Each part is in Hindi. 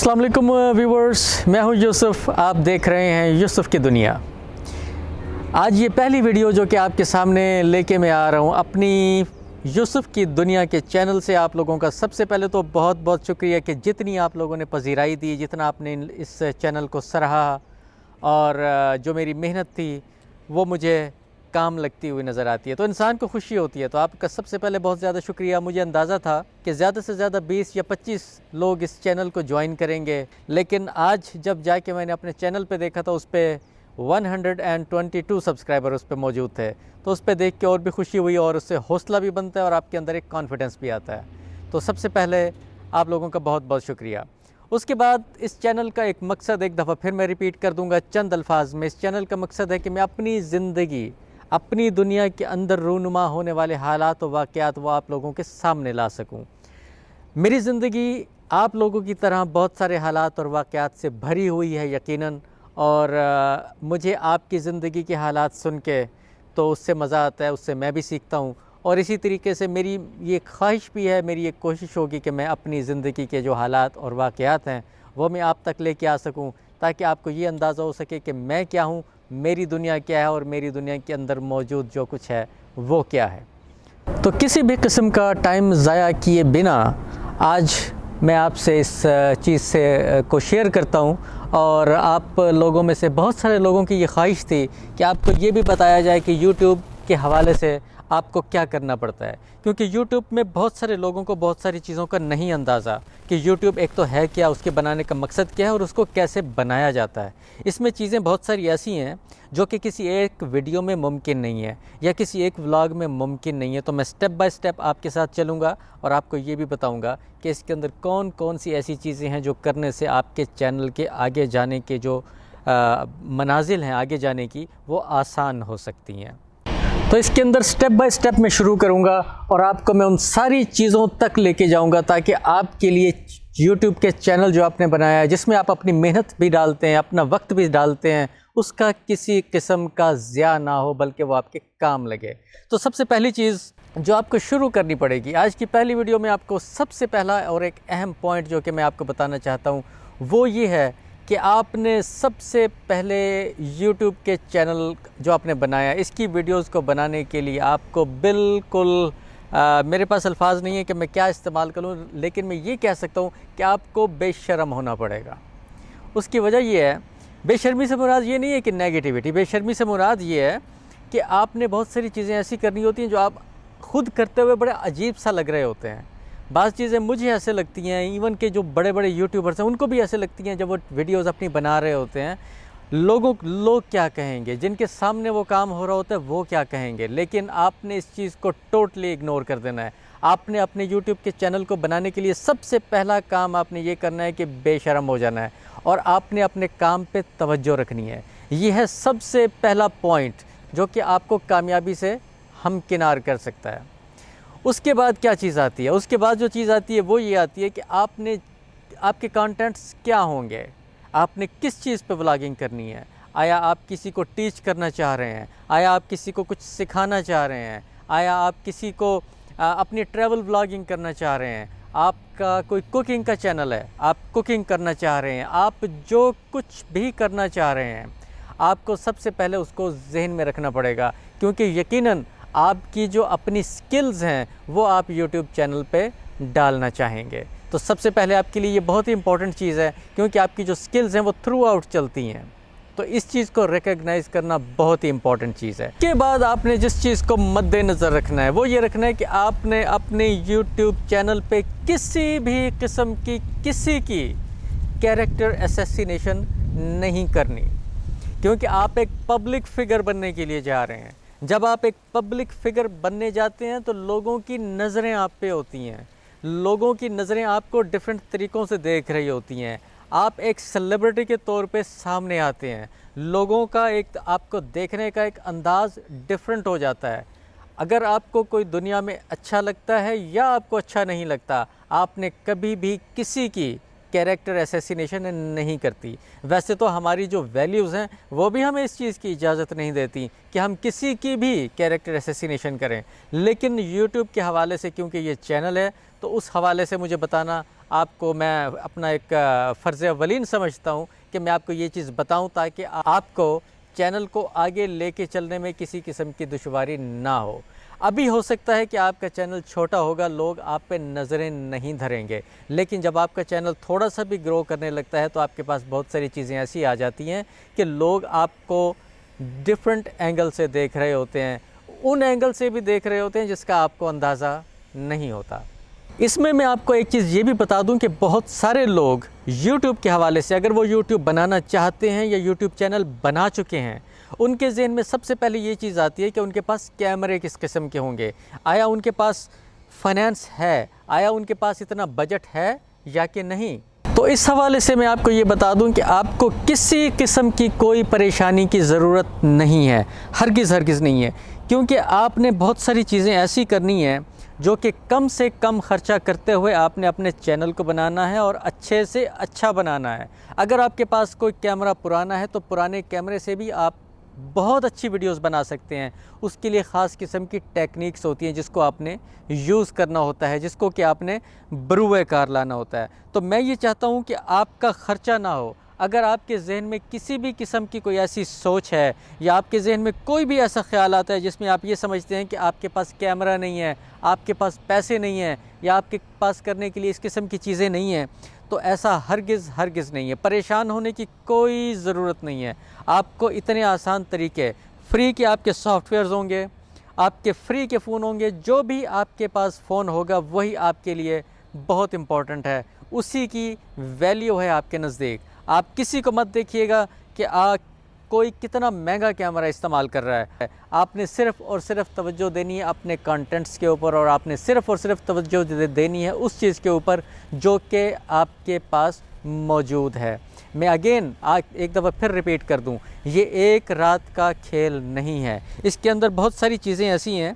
अस्सलाम वालेकुम व्यूवर्स, मैं हूं यूसुफ़। आप देख रहे हैं यूसुफ़ की दुनिया। आज ये पहली वीडियो जो कि आपके सामने लेके मैं आ रहा हूं अपनी यूसुफ़ की दुनिया के चैनल से। आप लोगों का सबसे पहले तो बहुत बहुत शुक्रिया कि जितनी आप लोगों ने पज़ीराई दी, जितना आपने इस चैनल को सराहा और जो मेरी मेहनत थी वो मुझे काम लगती हुई नज़र आती है, तो इंसान को खुशी होती है। तो आपका सबसे पहले बहुत ज़्यादा शुक्रिया। मुझे अंदाज़ा था कि ज़्यादा से ज़्यादा 20 या 25 लोग इस चैनल को ज्वाइन करेंगे, लेकिन आज जब जाके मैंने अपने चैनल पे देखा तो उस पर 122 सब्सक्राइबर उस पर मौजूद थे। तो उस पर देख के और भी खुशी हुई और उससे हौसला भी बनता है और आपके अंदर एक कॉन्फिडेंस भी आता है। तो सबसे पहले आप लोगों का बहुत बहुत शुक्रिया। उसके बाद इस चैनल का एक मकसद, एक दफ़ा फिर मैं रिपीट कर दूंगा चंद अल्फाज में। इस चैनल का मकसद है कि मैं अपनी ज़िंदगी, अपनी दुनिया के अंदर रूनुमा होने वाले हालात और वाक़यात वो आप लोगों के सामने ला सकूं। मेरी ज़िंदगी आप लोगों की तरह बहुत सारे हालात और वाक़यात से भरी हुई है यकीनन, और मुझे आपकी ज़िंदगी के हालात सुन के तो उससे मज़ा आता है, उससे मैं भी सीखता हूँ। और इसी तरीके से मेरी ये ख्वाहिश भी है, मेरी एक कोशिश होगी कि मैं अपनी ज़िंदगी के जो हालात और वाक़यात हैं वो मैं आप तक लेके आ सकूँ, ताकि आपको ये अंदाज़ा हो सके कि मैं क्या हूँ, मेरी दुनिया क्या है और मेरी दुनिया के अंदर मौजूद जो कुछ है वो क्या है। तो किसी भी किस्म का टाइम ज़ाया किए बिना आज मैं आपसे इस चीज़ से को शेयर करता हूँ। और आप लोगों में से बहुत सारे लोगों की ये ख्वाहिश थी कि आपको ये भी बताया जाए कि यूट्यूब के हवाले से आपको क्या करना पड़ता है, क्योंकि यूट्यूब में बहुत सारे लोगों को बहुत सारी चीज़ों का नहीं अंदाज़ा कि यूट्यूब एक तो है क्या, उसके बनाने का मकसद क्या है और उसको कैसे बनाया जाता है। इसमें चीज़ें बहुत सारी ऐसी हैं जो कि किसी एक वीडियो में मुमकिन नहीं है या किसी एक व्लॉग में मुमकिन नहीं है। तो मैं स्टेप बाय स्टेप आपके साथ चलूँगा और आपको ये भी बताऊँगा कि इसके अंदर कौन कौन सी ऐसी चीज़ें हैं जो करने से आपके चैनल के आगे जाने के जो मनाजिल हैं आगे जाने की, वो आसान हो सकती हैं। तो इसके अंदर स्टेप बाय स्टेप मैं शुरू करूंगा और आपको मैं उन सारी चीज़ों तक लेके जाऊंगा ताकि आपके लिए यूट्यूब के चैनल जो आपने बनाया है, जिसमें आप अपनी मेहनत भी डालते हैं, अपना वक्त भी डालते हैं, उसका किसी किस्म का ज़िया ना हो, बल्कि वो आपके काम लगे। तो सबसे पहली चीज़ जो आपको शुरू करनी पड़ेगी, आज की पहली वीडियो में आपको सबसे पहला और एक अहम पॉइंट जो कि मैं आपको बताना चाहता हूँ वो ये है कि आपने सबसे पहले YouTube के चैनल जो आपने बनाया, इसकी वीडियोस को बनाने के लिए आपको बिल्कुल मेरे पास अल्फाज नहीं है कि मैं क्या इस्तेमाल करूं, लेकिन मैं ये कह सकता हूं कि आपको बेशर्म होना पड़ेगा। उसकी वजह ये है, बेशर्मी से मुराद ये नहीं है कि नेगेटिविटी, बेशर्मी से मुराद ये है कि आपने बहुत सारी चीज़ें ऐसी करनी होती हैं जो आप खुद करते हुए बड़े अजीब सा लग रहे होते हैं। बाज़ चीज़ें मुझे ऐसे लगती हैं, इवन के जो बड़े बड़े यूट्यूबर्स हैं उनको भी ऐसे लगती हैं, जब वो वीडियोस अपनी बना रहे होते हैं, लोग क्या कहेंगे, जिनके सामने वो काम हो रहा होता है वो क्या कहेंगे। लेकिन आपने इस चीज़ को टोटली इग्नोर कर देना है। आपने अपने यूट्यूब के चैनल को बनाने के लिए सबसे पहला काम आपने ये करना है कि बेशर्म हो जाना है और आपने अपने काम पे तवज्जो रखनी है। यह है सबसे पहला पॉइंट जो कि आपको कामयाबी से हमकिनार कर सकता है। उसके बाद क्या चीज़ आती है, उसके बाद जो चीज़ आती है वो ये आती है कि आपके कंटेंट्स क्या होंगे, आपने किस चीज़ पे व्लॉगिंग करनी है। आया आप किसी को टीच करना चाह रहे हैं, आया आप किसी को कुछ सिखाना चाह रहे हैं, आया आप किसी को अपनी ट्रैवल व्लॉगिंग करना चाह रहे हैं, आपका कोई कुकिंग का चैनल है, आप कुकिंग करना चाह रहे हैं, आप जो कुछ भी करना चाह रहे हैं, आपको सबसे पहले उसको जहन में रखना पड़ेगा, क्योंकि यकीनन आपकी जो अपनी स्किल्स हैं वो आप YouTube चैनल पे डालना चाहेंगे। तो सबसे पहले आपके लिए ये बहुत ही इंपॉर्टेंट चीज़ है, क्योंकि आपकी जो स्किल्स हैं वो थ्रू आउट चलती हैं। तो इस चीज़ को रिकग्नाइज़ करना बहुत ही इंपॉर्टेंट चीज़ है। उसके बाद आपने जिस चीज़ को मद्देनज़र रखना है वो ये रखना है कि आपने अपने YouTube चैनल पे किसी भी किस्म की किसी की कैरेक्टर असैसिनेशन नहीं करनी, क्योंकि आप एक पब्लिक फ़िगर बनने के लिए जा रहे हैं। जब आप एक पब्लिक फ़िगर बनने जाते हैं तो लोगों की नज़रें आप पे होती हैं, लोगों की नज़रें आपको डिफरेंट तरीक़ों से देख रही होती हैं। आप एक सेलिब्रिटी के तौर पे सामने आते हैं, लोगों का एक आपको देखने का एक अंदाज़ डिफरेंट हो जाता है। अगर आपको कोई दुनिया में अच्छा लगता है या आपको अच्छा नहीं लगता, आपने कभी भी किसी की कैरेक्टर असैसिनेशन नहीं करती। वैसे तो हमारी जो वैल्यूज़ हैं वो भी हमें इस चीज़ की इजाज़त नहीं देती कि हम किसी की भी कैरेक्टर असैसिनेशन करें, लेकिन YouTube के हवाले से क्योंकि ये चैनल है तो उस हवाले से मुझे बताना आपको मैं अपना एक फ़र्ज़ अवलीन समझता हूँ कि मैं आपको ये चीज़ बताऊँ ताकि आपको चैनल को आगे लेके चलने में किसी किस्म की दुश्वारी ना हो। अभी हो सकता है कि आपका चैनल छोटा होगा, लोग आप पे नज़रें नहीं धरेंगे, लेकिन जब आपका चैनल थोड़ा सा भी ग्रो करने लगता है तो आपके पास बहुत सारी चीज़ें ऐसी आ जाती हैं कि लोग आपको डिफरेंट एंगल से देख रहे होते हैं, उन एंगल से भी देख रहे होते हैं जिसका आपको अंदाज़ा नहीं होता। इसमें मैं आपको एक चीज़ ये भी बता दूं कि बहुत सारे लोग YouTube के हवाले से, अगर वो YouTube बनाना चाहते हैं या YouTube चैनल बना चुके हैं, उनके ज़हन में सबसे पहले ये चीज़ आती है कि उनके पास कैमरे किस किस्म के होंगे, आया उनके पास फाइनेंस है, आया उनके पास इतना बजट है या कि नहीं। तो इस हवाले से मैं आपको ये बता दूं कि आपको किसी किस्म की कोई परेशानी की ज़रूरत नहीं है, हरगिज़ नहीं है, क्योंकि आपने बहुत सारी चीज़ें ऐसी करनी है जो कि कम से कम ख़र्चा करते हुए आपने अपने चैनल को बनाना है और अच्छे से अच्छा बनाना है। अगर आपके पास कोई कैमरा पुराना है तो पुराने कैमरे से भी आप बहुत अच्छी वीडियोस बना सकते हैं। उसके लिए ख़ास किस्म की टेक्निक्स होती हैं जिसको आपने यूज़ करना होता है, जिसको कि आपने बरूए कार लाना होता है। तो मैं ये चाहता हूँ कि आपका ख़र्चा ना हो। अगर आपके ज़हन में किसी भी किस्म की कोई ऐसी सोच है या आपके ज़हन में कोई भी ऐसा ख़्याल आता है जिसमें आप ये समझते हैं कि आपके पास कैमरा नहीं है, आपके पास पैसे नहीं हैं या आपके पास करने के लिए इस किस्म की चीज़ें नहीं हैं, तो ऐसा हरगिज़ नहीं है। परेशान होने की कोई ज़रूरत नहीं है। आपको इतने आसान तरीके, फ्री के आपके सॉफ्टवेयर्स होंगे, आपके फ्री के फ़ोन होंगे, जो भी आपके पास फ़ोन होगा वही आपके लिए बहुत इम्पॉर्टेंट है, उसी की वैल्यू है आपके नज़दीक। आप किसी को मत देखिएगा कि कोई कितना महंगा कैमरा इस्तेमाल कर रहा है। आपने सिर्फ़ और सिर्फ तवज्जो देनी है अपने कंटेंट्स के ऊपर, और आपने सिर्फ़ और सिर्फ तवज्जो देनी है उस चीज़ के ऊपर जो कि आपके पास मौजूद है। मैं अगेन एक दफ़ा फिर रिपीट कर दूं, ये एक रात का खेल नहीं है। इसके अंदर बहुत सारी चीज़ें ऐसी हैं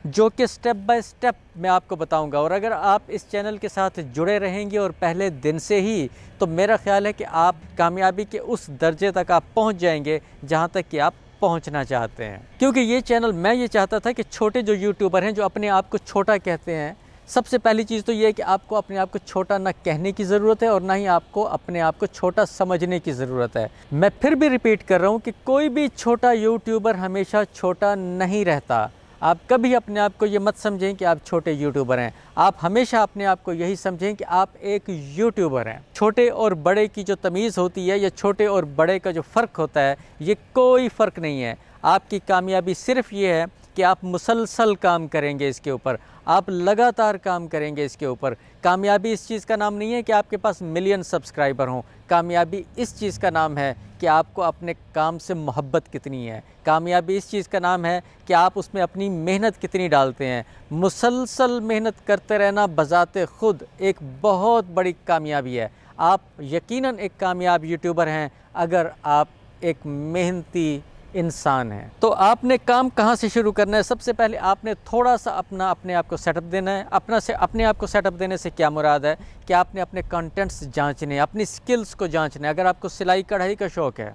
जो कि स्टेप बाय स्टेप मैं आपको बताऊंगा, और अगर आप इस चैनल के साथ जुड़े रहेंगे और पहले दिन से ही, तो मेरा ख़्याल है कि आप कामयाबी के उस दर्जे तक आप पहुंच जाएंगे जहां तक कि आप पहुंचना चाहते हैं। क्योंकि ये चैनल, मैं ये चाहता था कि छोटे जो यूट्यूबर हैं जो अपने आप को छोटा कहते हैं, सबसे पहली चीज़ तो ये है कि आपको अपने आप को छोटा ना कहने की ज़रूरत है और ना ही आपको अपने आप को छोटा समझने की ज़रूरत है। मैं फिर भी रिपीट कर रहा हूँ कि कोई भी छोटा यूट्यूबर हमेशा छोटा नहीं रहता। आप कभी अपने आप को ये मत समझें कि आप छोटे यूट्यूबर हैं। आप हमेशा अपने आप को यही समझें कि आप एक यूट्यूबर हैं। छोटे और बड़े की जो तमीज़ होती है या छोटे और बड़े का जो फ़र्क होता है, ये कोई फ़र्क नहीं है। आपकी कामयाबी सिर्फ़ ये है कि आप मुसलसल काम करेंगे इसके ऊपर, आप लगातार काम करेंगे इसके ऊपर। कामयाबी इस चीज़ का नाम नहीं है कि आपके पास मिलियन सब्सक्राइबर हों। कामयाबी इस चीज़ का नाम है कि आपको अपने काम से मोहब्बत कितनी है। कामयाबी इस चीज़ का नाम है कि आप उसमें अपनी मेहनत कितनी डालते हैं। मुसलसल मेहनत करते रहना बज़ाते ख़ुद एक बहुत बड़ी कामयाबी है। आप यकीनन एक कामयाब यूट्यूबर हैं अगर आप एक मेहनती इंसान है। तो आपने काम कहाँ से शुरू करना है? सबसे पहले आपने थोड़ा सा अपने आप को सेटअप देना है। अपने आप को सेटअप देने से क्या मुराद है कि आपने अपने कंटेंट्स जांचने, अपनी स्किल्स को जांचने। अगर आपको सिलाई कढ़ाई का शौक़ है,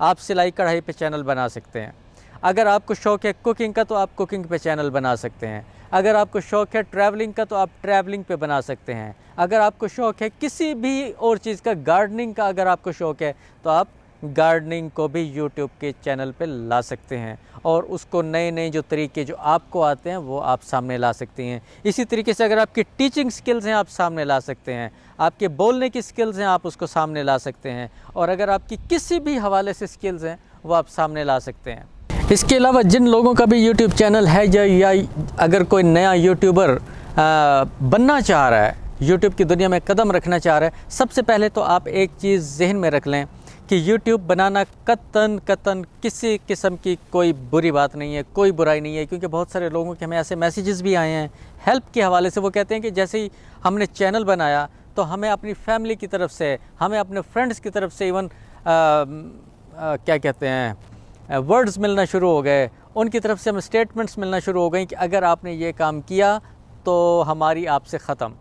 आप सिलाई कढ़ाई पे चैनल बना सकते हैं। अगर आपको शौक़ है कुकिंग का, तो आप कुकिंग पे चैनल बना सकते हैं। अगर आपको शौक़ है ट्रैवलिंग का, तो आप ट्रैवलिंग पे बना सकते हैं। अगर आपको शौक़ है किसी भी और चीज़ का, गार्डनिंग का अगर आपको शौक़ है, तो आप गार्डनिंग को भी यूट्यूब के चैनल पे ला सकते हैं और उसको नए जो तरीके जो आपको आते हैं वो आप सामने ला सकते हैं। इसी तरीके से अगर आपकी टीचिंग स्किल्स हैं, आप सामने ला सकते हैं। आपके बोलने की स्किल्स हैं, आप उसको सामने ला सकते हैं। और अगर आपकी किसी भी हवाले से स्किल्स हैं, वो आप सामने ला सकते हैं। इसके अलावा जिन लोगों का भी यूट्यूब चैनल है या अगर कोई नया यूट्यूबर बनना चाह रहा है, यूट्यूब की दुनिया में कदम रखना चाह रहा है, सबसे पहले तो आप एक चीज़ जहन में रख लें कि YouTube बनाना कतन किसी किस्म की कोई बुरी बात नहीं है, कोई बुराई नहीं है। क्योंकि बहुत सारे लोगों के हमें ऐसे मैसेजेस भी आए हैं हेल्प के हवाले से। वो कहते हैं कि जैसे ही हमने चैनल बनाया तो हमें अपनी फैमिली की तरफ से, हमें अपने फ्रेंड्स की तरफ से इवन क्या कहते हैं, वर्ड्स मिलना शुरू हो गए। उनकी तरफ से हमें स्टेटमेंट्स मिलना शुरू हो गई कि अगर आपने ये काम किया तो हमारी आपसे ख़त्म।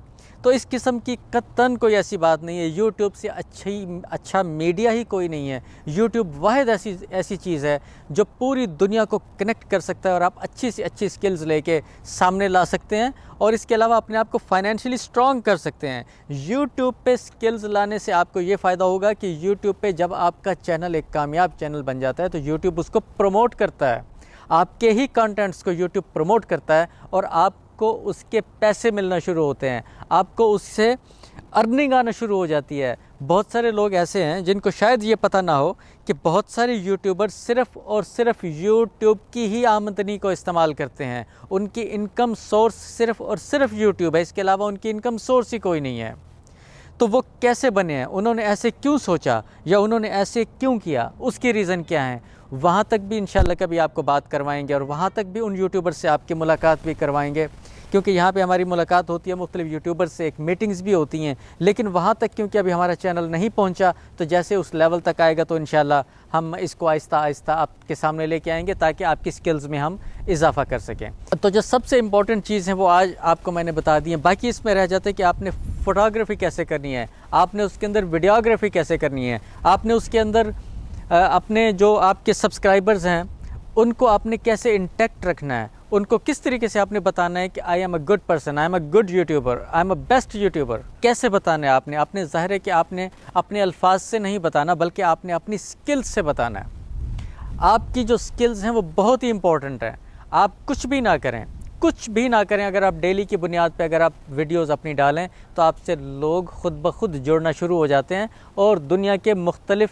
तो इस किस्म की कतन कोई ऐसी बात नहीं है। यूट्यूब से अच्छा मीडिया ही कोई नहीं है। यूट्यूब वाहिद ऐसी चीज़ है जो पूरी दुनिया को कनेक्ट कर सकता है और आप अच्छी से अच्छी स्किल्स लेके सामने ला सकते हैं और इसके अलावा अपने आप को फाइनेंशियली स्ट्रॉन्ग कर सकते हैं। यूट्यूब पे स्किल्स लाने से आपको ये फ़ायदा होगा कि यूट्यूब पे जब आपका चैनल एक कामयाब चैनल बन जाता है तो यूट्यूब उसको प्रमोट करता है, आपके ही कंटेंट्स को यूट्यूब प्रमोट करता है और आपको उसके पैसे मिलना शुरू होते हैं, आपको उससे अर्निंग आना शुरू हो जाती है। बहुत सारे लोग ऐसे हैं जिनको शायद ये पता ना हो कि बहुत सारे यूट्यूबर सिर्फ़ और सिर्फ यूट्यूब की ही आमदनी को इस्तेमाल करते हैं। उनकी इनकम सोर्स सिर्फ़ और सिर्फ यूट्यूब है, इसके अलावा उनकी इनकम सोर्स ही कोई नहीं है। तो वो कैसे बने हैं, उन्होंने ऐसे क्यों सोचा या उन्होंने ऐसे क्यों किया, उसकी रीज़न क्या है, वहाँ तक भी इंशाल्लाह कभी आपको बात करवाएंगे और वहाँ तक भी उन यूट्यूबर से आपकी मुलाकात भी करवाएंगे, क्योंकि यहाँ पे हमारी मुलाकात होती है मुख्तलिफ यूट्यूबर से, एक मीटिंग्स भी होती हैं। लेकिन वहाँ तक क्योंकि अभी हमारा चैनल नहीं पहुँचा, तो जैसे उस लेवल तक आएगा तो इंशाल्लाह हम इसको आहिस्ता आहिस्ता आपके सामने लेके आएंगे ताकि आपकी स्किल्स में हम इजाफा कर सकें। तो जो सबसे इम्पॉर्टेंट चीज़ है वो आज आपको मैंने बता दी है। बाकी इसमें रह जाता है कि आपने फ़ोटोग्राफ़ी कैसे करनी है, आपने उसके अंदर वीडियोग्राफी कैसे करनी है, आपने उसके अंदर अपने जो आपके सब्सक्राइबर्स हैं उनको आपने कैसे इंटैक्ट रखना है, उनको किस तरीके से आपने बताना है कि I am a good person, I am a good YouTuber, I am a best YouTuber, कैसे बताना है आपने ज़ाहिर है कि आपने अपने अल्फाज से नहीं बताना बल्कि आपने अपनी स्किल्स से बताना है। आपकी जो स्किल्स हैं वो बहुत ही इंपॉर्टेंट हैं। आप कुछ भी ना करें, अगर आप डेली की बुनियाद पे अगर आप वीडियोस अपनी डालें तो आपसे लोग ख़ुद ब खुद जुड़ना शुरू हो जाते हैं और दुनिया के मुख्तलिफ़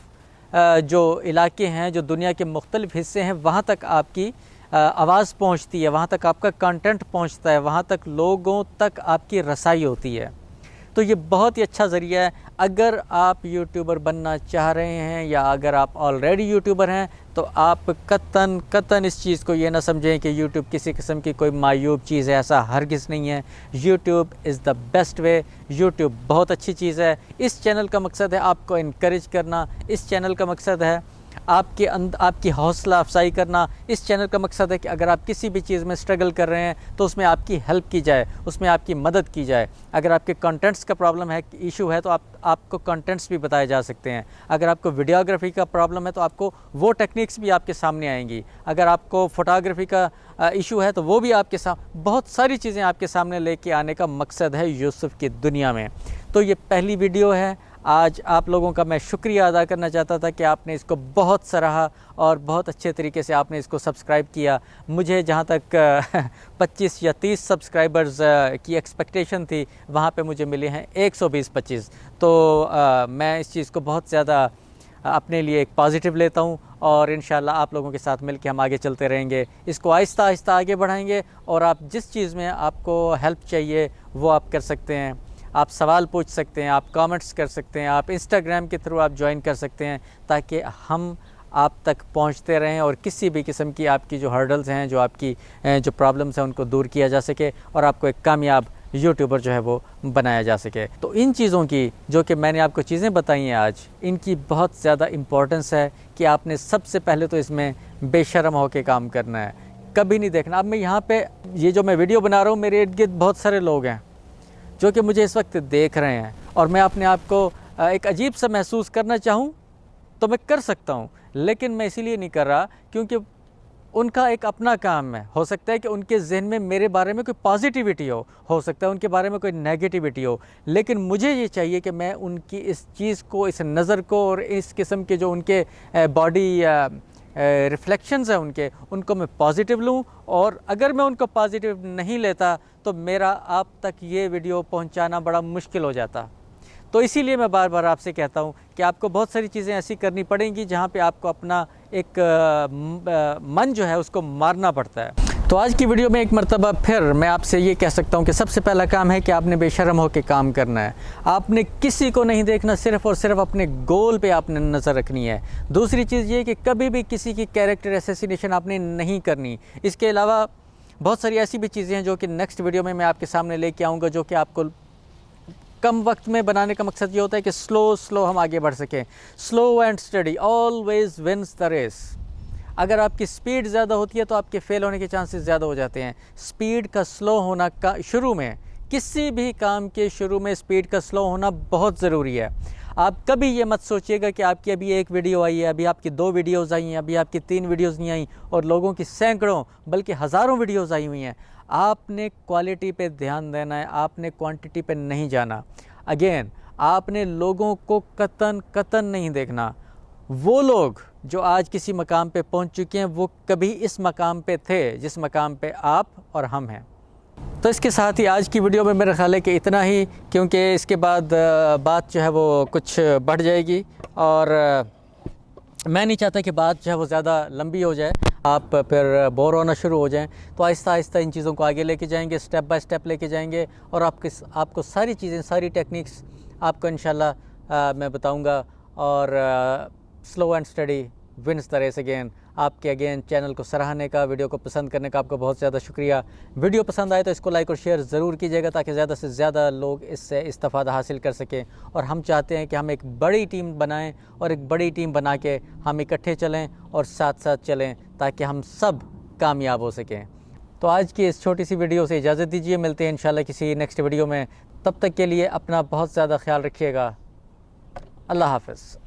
जो इलाके हैं, जो दुनिया के मुख्तलिफ़ हिस्से हैं, वहाँ तक आपकी आवाज़ पहुँचती है, वहाँ तक आपका कंटेंट पहुँचता है, वहाँ तक लोगों तक आपकी रसाई होती है। तो ये बहुत ही अच्छा ज़रिया है। अगर आप यूट्यूबर बनना चाह रहे हैं या अगर आप ऑलरेडी यूट्यूबर हैं तो आप कतन इस चीज़ को ये ना समझें कि यूट्यूब किसी किस्म की कोई मायूब चीज़ है, ऐसा हरगिज़ नहीं है। YouTube is the best way. YouTube बहुत अच्छी चीज़ है। इस चैनल का मकसद है आपको इनकरेज करना, इस चैनल का मकसद है आपकी हौसला अफजाई करना। इस चैनल का मकसद है कि अगर आप किसी भी चीज़ में स्ट्रगल कर रहे हैं तो उसमें आपकी हेल्प की जाए, उसमें आपकी मदद की जाए। अगर आपके कंटेंट्स का प्रॉब्लम है, इशू है, तो आपको कंटेंट्स भी बताए जा सकते हैं। अगर आपको वीडियोग्राफी का प्रॉब्लम है तो आपको वो टेक्निक्स भी आपके सामने आएंगी। अगर आपको फ़ोटोग्राफी का इशू है तो वो भी आपके सामने, बहुत सारी चीज़ें आपके सामने लेके आने का मकसद है यूसुफ़ की दुनिया में। तो ये पहली वीडियो है। आज आप लोगों का मैं शुक्रिया अदा करना चाहता था कि आपने इसको बहुत सराहा और बहुत अच्छे तरीके से आपने इसको सब्सक्राइब किया। मुझे जहाँ तक 25 या 30 सब्सक्राइबर्स की एक्सपेक्टेशन थी, वहाँ पे मुझे मिले हैं 120-25। तो मैं इस चीज़ को बहुत ज़्यादा अपने लिए एक पॉजिटिव लेता हूँ और इंशाल्लाह आप लोगों के साथ मिलकर हम आगे चलते रहेंगे। इसको आहिस्ता आहिस्ता आगे बढ़ाएंगे और आप जिस चीज़ में आपको हेल्प चाहिए वो आप कर सकते हैं। आप सवाल पूछ सकते हैं, आप कमेंट्स कर सकते हैं, आप इंस्टाग्राम के थ्रू आप ज्वाइन कर सकते हैं ताकि हम आप तक पहुंचते रहें और किसी भी किस्म की आपकी जो हर्डल्स हैं, जो आपकी जो प्रॉब्लम्स हैं, उनको दूर किया जा सके और आपको एक कामयाब यूट्यूबर जो है वो बनाया जा सके। तो इन चीज़ों की जो कि मैंने आपको चीज़ें बताई हैं आज, इनकी बहुत ज़्यादा इम्पोर्टेंस है कि आपने सबसे पहले तो इसमें बेशर्म होकर काम करना है, कभी नहीं देखना। अब मैं यहाँ पे ये जो मैं वीडियो बना रहा हूँ, मेरे इर्द गिर्द बहुत सारे लोग हैं जो कि मुझे इस वक्त देख रहे हैं और मैं अपने आप को एक अजीब सा महसूस करना चाहूँ तो मैं कर सकता हूँ, लेकिन मैं इसीलिए नहीं कर रहा क्योंकि उनका एक अपना काम है। हो सकता है कि उनके जहन में मेरे बारे में कोई पॉजिटिविटी हो सकता है उनके बारे में कोई नेगेटिविटी हो, लेकिन मुझे ये चाहिए कि मैं उनकी इस चीज़ को, इस नज़र को और इस किस्म के जो उनके बॉडी रिफ्लेक्शंस हैं उनको मैं पॉजिटिव लूँ। और अगर मैं उनको पॉजिटिव नहीं लेता तो मेरा आप तक ये वीडियो पहुंचाना बड़ा मुश्किल हो जाता। तो इसीलिए मैं बार बार आपसे कहता हूँ कि आपको बहुत सारी चीज़ें ऐसी करनी पड़ेंगी जहाँ पे आपको अपना एक मन जो है उसको मारना पड़ता है। तो आज की वीडियो में एक मरतबा फिर मैं आपसे ये कह सकता हूँ कि सबसे पहला काम है कि आपने बेशर्म होकर काम करना है। आपने किसी को नहीं देखना, सिर्फ़ और सिर्फ अपने गोल पे आपने नज़र रखनी है। दूसरी चीज़ ये कि कभी भी किसी की कैरेक्टर असैसिनेशन आपने नहीं करनी। इसके अलावा बहुत सारी ऐसी भी चीज़ें हैं जो कि नेक्स्ट वीडियो में मैं आपके सामने लेके आऊँगा, जो कि आपको कम वक्त में बनाने का मकसद ये होता है कि स्लो हम आगे बढ़ सकें। Slow and study always wins the race. अगर आपकी स्पीड ज़्यादा होती है तो आपके फेल होने के चांसेस ज़्यादा हो जाते हैं। स्पीड का स्लो होना का शुरू में किसी भी काम के शुरू में स्पीड का स्लो होना बहुत ज़रूरी है। आप कभी ये मत सोचिएगा कि आपकी अभी एक वीडियो आई है, अभी आपकी 2 वीडियोज़ आई हैं, अभी आपकी 3 वीडियोज़ नहीं आई और लोगों की सैकड़ों बल्कि हज़ारों वीडियोज़ आई हुई हैं। आपने क्वालिटी पे ध्यान देना है, आपने क्वांटिटी पे नहीं जाना। अगेन, आपने लोगों को कतन नहीं देखना। वो लोग जो आज किसी मकाम पे पहुंच चुके हैं, वो कभी इस मकाम पे थे जिस मकाम पे आप और हम हैं। तो इसके साथ ही आज की वीडियो में मेरा ख्याल है कि इतना ही, क्योंकि इसके बाद बात जो है वो कुछ बढ़ जाएगी और मैं नहीं चाहता कि बात जो है वो ज़्यादा लंबी हो जाए, आप फिर बोर होना शुरू हो जाएं। तो आहिस्ता आहिस्ता इन चीज़ों को आगे लेके जाएंगे, स्टेप बाय स्टेप लेके जाएंगे और आपको सारी चीज़ें, सारी टेक्निक्स आपको इंशाल्लाह मैं बताऊंगा। और slow and steady wins the race again. आपके अगेन चैनल को सराहने का, वीडियो को पसंद करने का आपका बहुत ज़्यादा शुक्रिया। वीडियो पसंद आए तो इसको लाइक और शेयर ज़रूर कीजिएगा ताकि ज़्यादा से ज़्यादा लोग इससे इस्तेफ़ादा हासिल कर सकें। और हम चाहते हैं कि हम एक बड़ी टीम बनाएं और एक बड़ी टीम बना के हम इकट्ठे चलें और साथ साथ चलें ताकि हम सब कामयाब हो सकें। तो आज की इस छोटी सी वीडियो से इजाज़त दीजिए, मिलते हैं इंशाल्लाह किसी नेक्स्ट वीडियो में। तब तक के लिए अपना बहुत ज़्यादा ख्याल रखिएगा। अल्लाह हाफ़िज़।